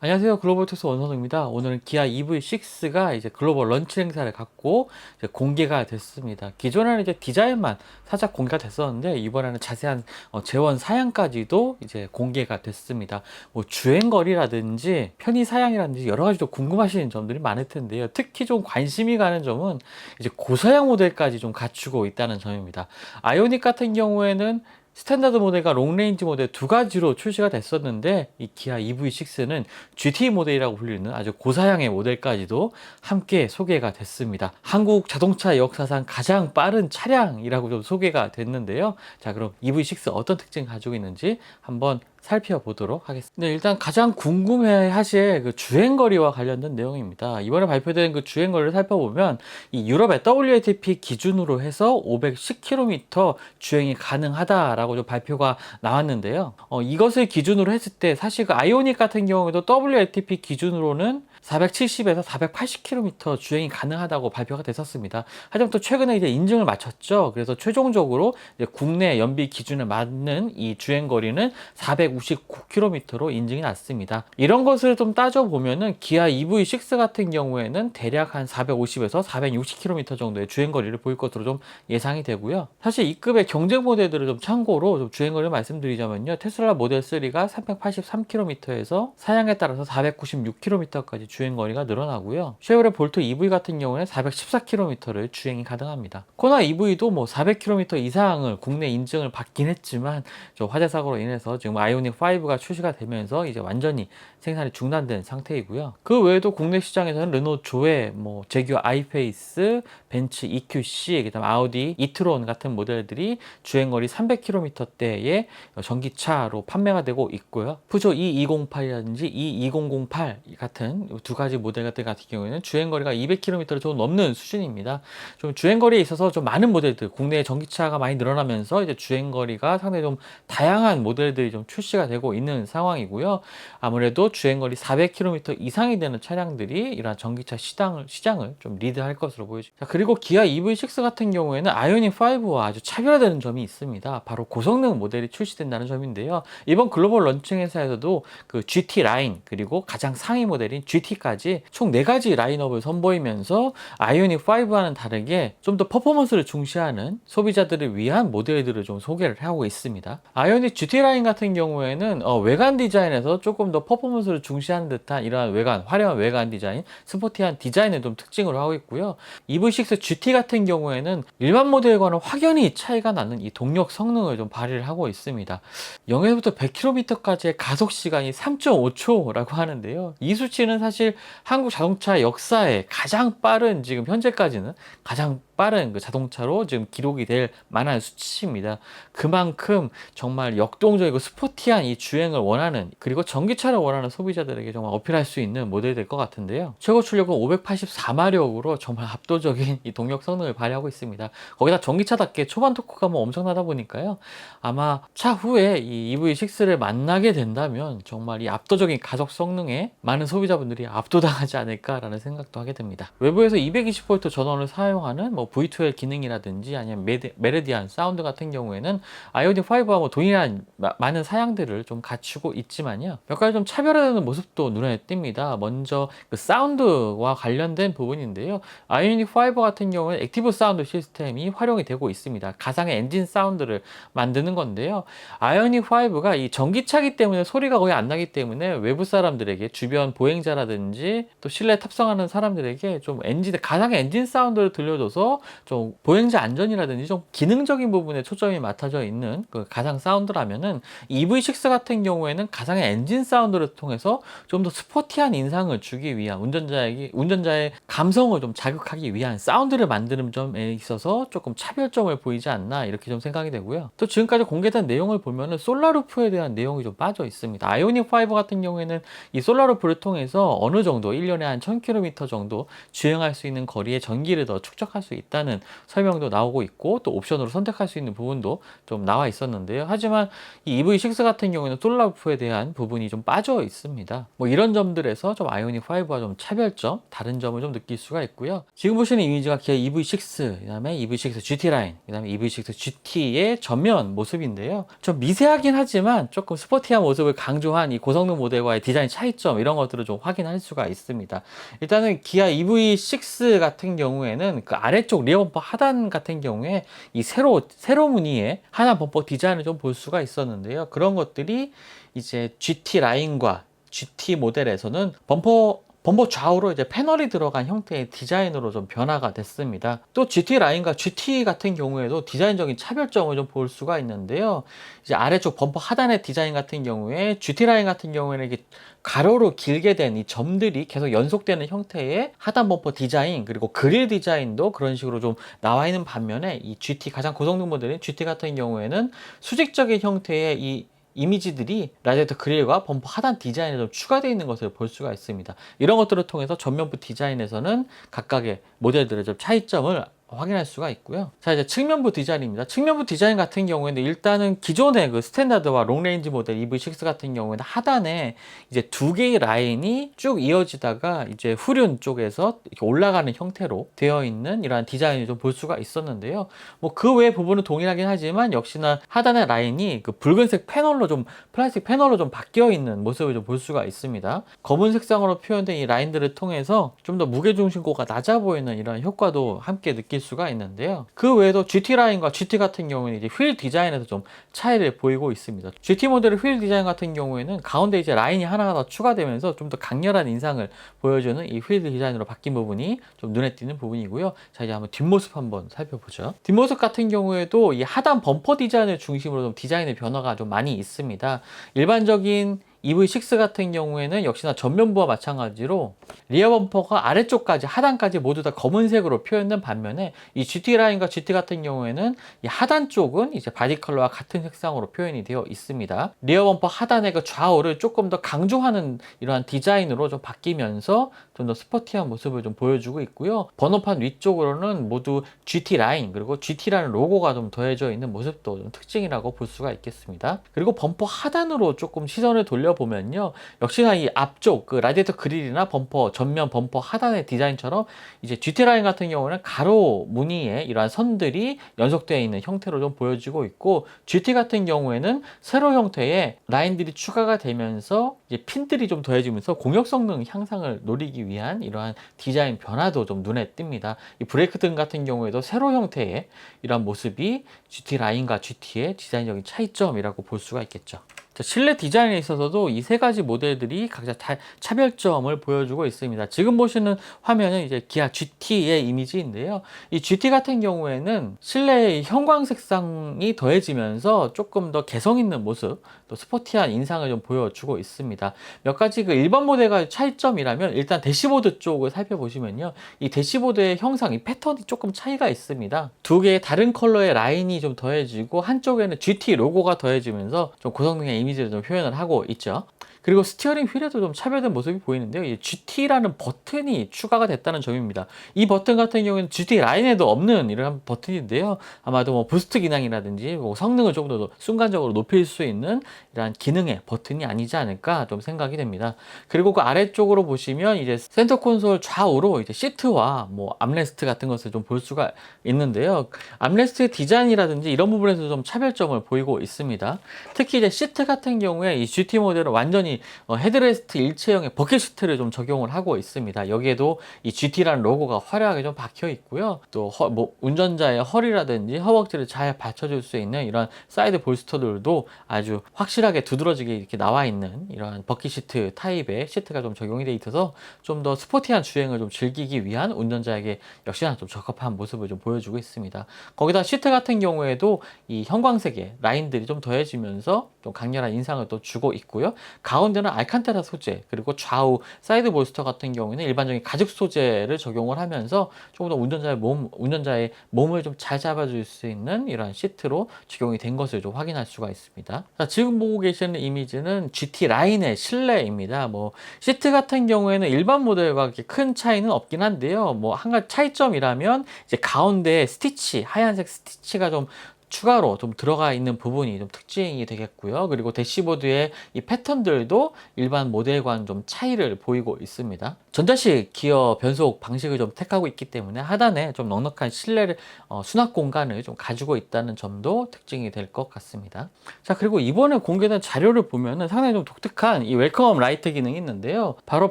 안녕하세요. 글로벌투스 원선우입니다. 오늘은 기아 EV6가 이제 글로벌 런치 행사를 갖고 이제 공개가 됐습니다. 기존에는 이제 디자인만 살짝 공개가 됐었는데 이번에는 자세한 재원 사양까지도 이제 공개가 됐습니다. 뭐 주행거리라든지 편의 사양이라든지 여러 가지 좀 궁금하시는 점들이 많을 텐데요. 특히 좀 관심이 가는 점은 이제 고사양 모델까지 좀 갖추고 있다는 점입니다. 아이오닉 같은 경우에는 스탠다드 모델과 롱레인지 모델 두 가지로 출시가 됐었는데 이 기아 EV6는 GT 모델이라고 불리는 아주 고사양의 모델까지도 함께 소개가 됐습니다. 한국 자동차 역사상 가장 빠른 차량이라고 좀 소개가 됐는데요. 자, 그럼 EV6 어떤 특징을 가지고 있는지 한번 살펴보도록 하겠습니다. 네, 일단 가장 궁금해 하실 그 주행거리와 관련된 내용입니다. 이번에 발표된 그 주행거리를 살펴보면 이 유럽의 WLTP 기준으로 해서 510km 주행이 가능하다라고 좀 발표가 나왔는데요. 이것을 기준으로 했을 때 사실 그 아이오닉 같은 경우에도 WLTP 기준으로는 470에서 480km 주행이 가능하다고 발표가 됐었습니다. 하지만 또 최근에 이제 인증을 마쳤죠. 그래서 최종적으로 이제 국내 연비 기준에 맞는 이 주행거리는 459km로 인증이 났습니다. 이런 것을 좀 따져보면은 기아 EV6 같은 경우에는 대략 한 450에서 460km 정도의 주행거리를 보일 것으로 좀 예상이 되고요. 사실 이 급의 경쟁 모델들을 좀 참고로 좀 주행거리를 말씀드리자면요. 테슬라 모델 3가 383km에서 사양에 따라서 496km까지 주행거리가 늘어나고요. 쉐보레 볼트 EV 같은 경우는 414km를 주행이 가능합니다. 코나 EV도 뭐 400km 이상을 국내 인증을 받긴 했지만 화재 사고로 인해서 지금 아이오닉 5가 출시가 되면서 이제 완전히 생산이 중단된 상태이고요. 그 외에도 국내 시장에서는 르노 조에, 뭐 제규어 아이페이스, 벤츠 EQC, 그다음 아우디 이트론 같은 모델들이 주행거리 300km대의 전기차로 판매가 되고 있고요. 푸조 E208이라든지 E2008 같은 두 가지 모델 같은 경우에는 주행거리가 200km를 좀 넘는 수준입니다. 좀 주행거리에 있어서 좀 많은 모델들, 국내 전기차가 많이 늘어나면서 이제 주행거리가 상당히 좀 다양한 모델들이 좀 출시가 되고 있는 상황이고요. 아무래도 주행거리 400km 이상이 되는 차량들이 이러한 전기차 시장을 좀 리드할 것으로 보여집니다. 그리고 기아 EV6 같은 경우에는 아이오닉 5와 아주 차별화되는 점이 있습니다. 바로 고성능 모델이 출시된다는 점인데요. 이번 글로벌 런칭 회사에서도 그 GT 라인 그리고 가장 상위 모델인 GT까지 총 4가지 라인업을 선보이면서 아이오닉 5와는 다르게 좀 더 퍼포먼스를 중시하는 소비자들을 위한 모델들을 좀 소개를 하고 있습니다. 아이오닉 GT 라인 같은 경우에는 외관 디자인에서 조금 더 퍼포먼스를 중시하는 듯한 이러한 외관, 화려한 외관 디자인, 스포티한 디자인을 좀 특징으로 하고 있고요. EV6 GT 같은 경우에는 일반 모델과는 확연히 차이가 나는 이 동력 성능을 좀 발휘를 하고 있습니다. 0에서부터 100km까지의 가속 시간이 3.5초라고 하는데요. 이 수치는 사실 한국 자동차 역사에 가장 빠른, 지금 현재까지는 가장 빠른 그 자동차로 지금 기록이 될 만한 수치입니다. 그만큼 정말 역동적이고 스포티한 이 주행을 원하는, 그리고 전기차를 원하는 소비자들에게 정말 어필할 수 있는 모델이 될 것 같은데요. 최고 출력은 584마력으로 정말 압도적인 이 동력 성능을 발휘하고 있습니다. 거기다 전기차답게 초반 토크가 뭐 엄청나다 보니까요. 아마 차후에 이 EV6를 만나게 된다면 정말 이 압도적인 가속 성능에 많은 소비자분들이 압도당하지 않을까라는 생각도 하게 됩니다. 외부에서 220V 전원을 사용하는 뭐 V2L 기능이라든지 아니면 메르디안 사운드 같은 경우에는 아이오닉 5와 뭐 동일한 많은 사양들을 좀 갖추고 있지만요. 몇 가지 좀 차별화되는 모습도 눈에 띕니다. 먼저 그 사운드와 관련된 부분인데요. 아이오닉 5 같은 경우는 액티브 사운드 시스템이 활용이 되고 있습니다. 가상의 엔진 사운드를 만드는 건데요. 아이오닉 5가 이 전기차기 때문에 소리가 거의 안 나기 때문에 외부 사람들에게, 주변 보행자라든지 또 실내 탑승하는 사람들에게 좀 가상의 엔진 사운드를 들려줘서 좀 보행자 안전이라든지 좀 기능적인 부분에 초점이 맞춰져 있는 그 가상 사운드라면은 EV6 같은 경우에는 가상의 엔진 사운드를 통해서 좀 더 스포티한 인상을 주기 위한, 운전자의 감성을 좀 자극하기 위한 사운드를 만드는 점에 있어서 조금 차별점을 보이지 않나 이렇게 좀 생각이 되고요. 또 지금까지 공개된 내용을 보면은 솔라루프에 대한 내용이 좀 빠져 있습니다. 아이오닉 5 같은 경우에는 이 솔라루프를 통해서 어느 정도 1년에 한 1000km 정도 주행할 수 있는 거리의 전기를 더 축적할 수 있다는 설명도 나오고 있고, 또 옵션으로 선택할 수 있는 부분도 좀 나와 있었는데요. 하지만 이 EV6 같은 경우에는 솔라루프에 대한 부분이 좀 빠져 있습니다. 뭐 이런 점들에서 좀 아이오닉 5와 좀 차별점, 다른 점을 좀 느낄 수가 있고요. 지금 보시는 이미지가 기아 EV6, 그다음에 EV6 GT 라인, 그다음에 EV6 GT의 전면 모습인데요. 좀 미세하긴 하지만 조금 스포티한 모습을 강조한 이 고성능 모델과의 디자인 차이점, 이런 것들을 좀 확인할 수가 있습니다. 일단은 기아 EV6 같은 경우에는 그 아래쪽 리어 범퍼 하단 같은 경우에 이 세로 무늬의 하단 범퍼 디자인을 좀 볼 수가 있었는데요. 그런 것들이 이제 GT 라인과 GT 모델에서는 범퍼 좌우로 이제 패널이 들어간 형태의 디자인으로 좀 변화가 됐습니다. 또 GT 라인과 GT 같은 경우에도 디자인적인 차별점을 좀 볼 수가 있는데요. 이제 아래쪽 범퍼 하단의 디자인 같은 경우에 GT 라인 같은 경우에는 이게 가로로 길게 된 이 점들이 계속 연속되는 형태의 하단 범퍼 디자인, 그리고 그릴 디자인도 그런 식으로 좀 나와 있는 반면에, 이 GT 가장 고성능 모델인 GT 같은 경우에는 수직적인 형태의 이 이미지들이 라디에이터 그릴과 범퍼 하단 디자인에 좀 추가되어 있는 것을 볼 수가 있습니다. 이런 것들을 통해서 전면부 디자인에서는 각각의 모델들의 좀 차이점을 확인할 수가 있고요. 자, 이제 측면부 디자인입니다. 측면부 디자인 같은 경우에는 일단은 기존의 그 스탠다드와 롱레인지 모델 EV6 같은 경우에는 하단에 이제 두 개의 라인이 쭉 이어지다가 이제 후륜 쪽에서 이렇게 올라가는 형태로 되어 있는 이러한 디자인을 좀 볼 수가 있었는데요. 뭐 그 외의 부분은 동일하긴 하지만 역시나 하단의 라인이 그 붉은색 패널로 좀, 플라스틱 패널로 좀 바뀌어 있는 모습을 좀 볼 수가 있습니다. 검은 색상으로 표현된 이 라인들을 통해서 좀 더 무게중심고가 낮아 보이는 이런 효과도 함께 느낄 수가 있는데요. 그 외에도 GT 라인과 GT 같은 경우는 이제 휠 디자인에서 좀 차이를 보이고 있습니다. GT 모델의 휠 디자인 같은 경우에는 가운데 이제 라인이 하나가 더 추가되면서 좀 더 강렬한 인상을 보여주는 이 휠 디자인으로 바뀐 부분이 좀 눈에 띄는 부분이고요. 자, 이제 한번 뒷모습 한번 살펴보죠. 뒷모습 같은 경우에도 이 하단 범퍼 디자인을 중심으로 좀 디자인의 변화가 좀 많이 있습니다. 일반적인 EV6 같은 경우에는 역시나 전면부와 마찬가지로 리어 범퍼가 아래쪽까지 하단까지 모두 다 검은색으로 표현된 반면에, 이 GT 라인과 GT 같은 경우에는 이 하단 쪽은 이제 바디 컬러와 같은 색상으로 표현이 되어 있습니다. 리어 범퍼 하단의 그 좌우를 조금 더 강조하는 이러한 디자인으로 좀 바뀌면서 좀 더 스포티한 모습을 좀 보여주고 있고요. 번호판 위쪽으로는 모두 GT 라인, 그리고 GT라는 로고가 좀 더해져 있는 모습도 좀 특징이라고 볼 수가 있겠습니다. 그리고 범퍼 하단으로 조금 시선을 돌려보면요, 역시나 이 앞쪽 그 라디에이터 그릴이나 범퍼 전면 범퍼 하단의 디자인처럼 이제 GT 라인 같은 경우는 가로 무늬의 이러한 선들이 연속되어 있는 형태로 좀 보여지고 있고, GT 같은 경우에는 세로 형태의 라인들이 추가가 되면서 이제 핀들이 좀 더해지면서 공역 성능 향상을 노리기 위한 이러한 디자인 변화도 좀 눈에 띕니다. 이 브레이크 등 같은 경우에도 세로 형태의 이러한 모습이 GT 라인과 GT의 디자인적인 차이점이라고 볼 수가 있겠죠. 자, 실내 디자인에 있어서도 이 세 가지 모델들이 각자 차별점을 보여주고 있습니다. 지금 보시는 화면은 이제 기아 GT의 이미지인데요. 이 GT 같은 경우에는 실내의 형광 색상이 더해지면서 조금 더 개성 있는 모습, 또 스포티한 인상을 좀 보여주고 있습니다. 몇 가지 그 일반 모델과의 차이점이라면, 일단 대시보드 쪽을 살펴보시면요, 이 대시보드의 형상, 이 패턴이 조금 차이가 있습니다. 두 개의 다른 컬러의 라인이 좀 더해지고, 한쪽에는 GT 로고가 더해지면서 좀 고성능의 이미지를 좀 표현을 하고 있죠. 그리고 스티어링 휠에도 좀 차별된 모습이 보이는데요. 이 GT라는 버튼이 추가가 됐다는 점입니다. 이 버튼 같은 경우는 GT 라인에도 없는 이런 버튼인데요. 아마도 뭐 부스트 기능이라든지 뭐 성능을 조금 더 순간적으로 높일 수 있는 이러한 기능의 버튼이 아니지 않을까 좀 생각이 됩니다. 그리고 그 아래쪽으로 보시면 이제 센터 콘솔 좌우로 이제 시트와 뭐 암레스트 같은 것을 좀 볼 수가 있는데요. 암레스트의 디자인이라든지 이런 부분에서 좀 차별점을 보이고 있습니다. 특히 이제 시트 같은 경우에 이 GT 모델은 완전히 헤드레스트 일체형의 버킷 시트를 좀 적용을 하고 있습니다. 여기에도 이 GT라는 로고가 화려하게 좀 박혀 있고요. 또 뭐 운전자의 허리라든지 허벅지를 잘 받쳐줄 수 있는 이런 사이드 볼스터들도 아주 확실하게 두드러지게 이렇게 나와 있는 이러한 버킷 시트 타입의 시트가 좀 적용이 되어 있어서 좀 더 스포티한 주행을 좀 즐기기 위한 운전자에게 역시나 좀 적합한 모습을 좀 보여주고 있습니다. 거기다 시트 같은 경우에도 이 형광색의 라인들이 좀 더해지면서 좀 강렬한 디자인이라는 인상을 또 주고 있고요. 가운데는 알칸타라 소재, 그리고 좌우 사이드 볼스터 같은 경우에는 일반적인 가죽 소재를 적용을 하면서 조금 더 운전자의 몸을 좀 잘 잡아줄 수 있는 이러한 시트로 적용이 된 것을 좀 확인할 수가 있습니다. 자, 지금 보고 계시는 이미지는 GT 라인의 실내입니다. 뭐 시트 같은 경우에는 일반 모델과 그렇게 큰 차이는 없긴 한데요. 뭐 한 가지 차이점이라면 이제 가운데 스티치, 하얀색 스티치가 좀 추가로 좀 들어가 있는 부분이 좀 특징이 되겠고요. 그리고 대시보드의 이 패턴들도 일반 모델과는 좀 차이를 보이고 있습니다. 전자식 기어 변속 방식을 좀 택하고 있기 때문에 하단에 좀 넉넉한 실내 수납 공간을 좀 가지고 있다는 점도 특징이 될 것 같습니다. 자, 그리고 이번에 공개된 자료를 보면은 상당히 좀 독특한 이 웰컴 라이트 기능이 있는데요. 바로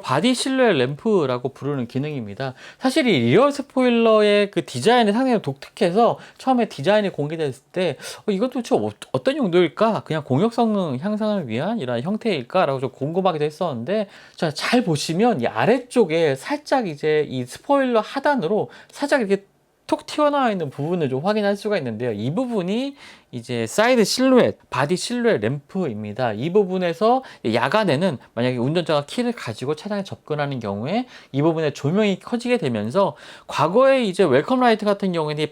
바디 실루엣 램프라고 부르는 기능입니다. 사실 이 리얼 스포일러의 그 디자인이 상당히 독특해서 처음에 디자인이 공개됐을 때 이건 도대체 어떤 용도일까? 그냥 공역 성능 향상을 위한 이런 형태일까? 라고 좀 궁금하기도 했었는데, 자, 잘 보시면 이 아래쪽에 살짝 이제 이 스포일러 하단으로 살짝 이렇게 톡 튀어나와 있는 부분을 좀 확인할 수가 있는데요. 이 부분이 이제 사이드 실루엣, 바디 실루엣 램프입니다. 이 부분에서 야간에는 만약에 운전자가 키를 가지고 차량에 접근하는 경우에 이 부분에 조명이 켜지게 되면서, 과거에 이제 웰컴 라이트 같은 경우에는 이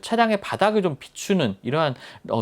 차량의 바닥을 좀 비추는 이러한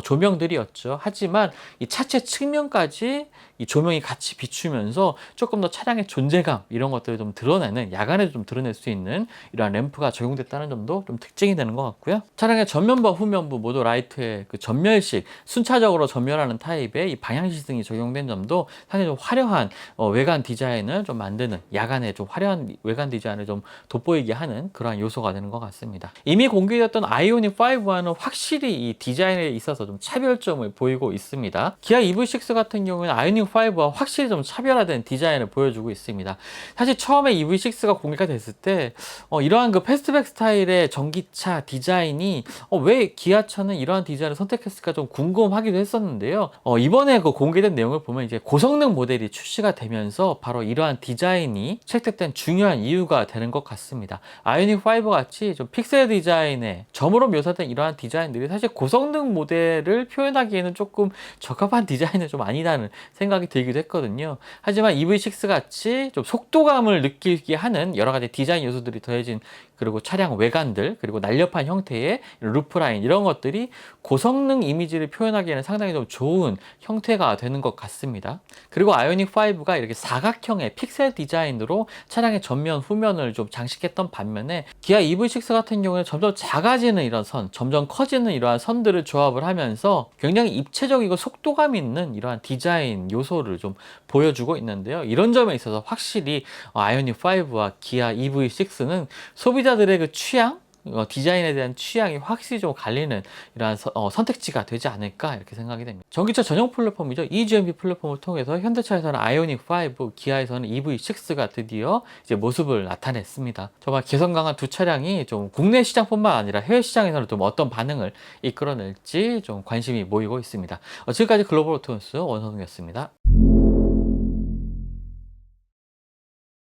조명들이었죠. 하지만 이 차체 측면까지 이 조명이 같이 비추면서 조금 더 차량의 존재감 이런 것들을 좀 드러내는, 야간에도 좀 드러낼 수 있는 이러한 램프가 적용됐다는 점도 좀 특징이 되는 것 같고요. 차량의 전면부, 후면부 모두 라이트의 그 전멸식, 순차적으로 전멸하는 타입의 이 방향 시승이 적용된 점도 상당히 좀 화려한 외관 디자인을 좀 만드는, 야간에 좀 화려한 외관 디자인을 좀 돋보이게 하는 그러한 요소가 되는 것 같습니다. 이미 공개되었던 아이오닉 5와는 확실히 이 디자인에 있어서 좀 차별점을 보이고 있습니다. 기아 EV6 같은 경우에는 아이오닉 5와 확실히 좀 차별화된 디자인을 보여주고 있습니다. 사실 처음에 EV6가 공개가 됐을 때 이러한 그 패스트백 스타일의 전기차 디자인이 왜 기아차는 이러한 디자인을 선택했을까 좀 궁금하기도 했었는데요. 이번에 그 공개된 내용을 보면 이제 고성능 모델이 출시가 되면서 바로 이러한 디자인이 채택된 중요한 이유가 되는 것 같습니다. 아이오닉 5 같이 좀 픽셀 디자인의 점으로 묘사된 이러한 디자인들이 사실 고성능 모델을 표현하기에는 조금 적합한 디자인은 좀 아니라는 생각이 들기도 했거든요. 하지만 EV6 같이 좀 속도감을 느끼게 하는 여러 가지 디자인 요소들이 더해진, 그리고 차량 외관들, 그리고 날렵한 형태의 루프라인, 이런 것들이 고성능 이미지를 표현하기에는 상당히 좀 좋은 형태가 되는 것 같습니다. 그리고 아이오닉 5가 이렇게 사각형의 픽셀 디자인으로 차량의 전면, 후면을 좀 장식했던 반면에, 기아 EV6 같은 경우에 점점 작아지는 이런 선, 점점 커지는 이러한 선들을 조합을 하면서 굉장히 입체적이고 속도감 있는 이러한 디자인 요소를 좀 보여주고 있는데요. 이런 점에 있어서 확실히 아이오닉 5와 기아 EV6는 소비자들의 그 취향, 디자인에 대한 취향이 확실히 좀 갈리는 이러한 선택지가 되지 않을까, 이렇게 생각이 됩니다. 전기차 전용 플랫폼이죠. eGMP 플랫폼을 통해서 현대차에서는 아이오닉 5, 기아에서는 EV6가 드디어 이제 모습을 나타냈습니다. 정말 개성 강한 두 차량이 좀 국내 시장뿐만 아니라 해외 시장에서는 좀 어떤 반응을 이끌어낼지 좀 관심이 모이고 있습니다. 지금까지 글로벌 오토뉴스 원성이었습니다.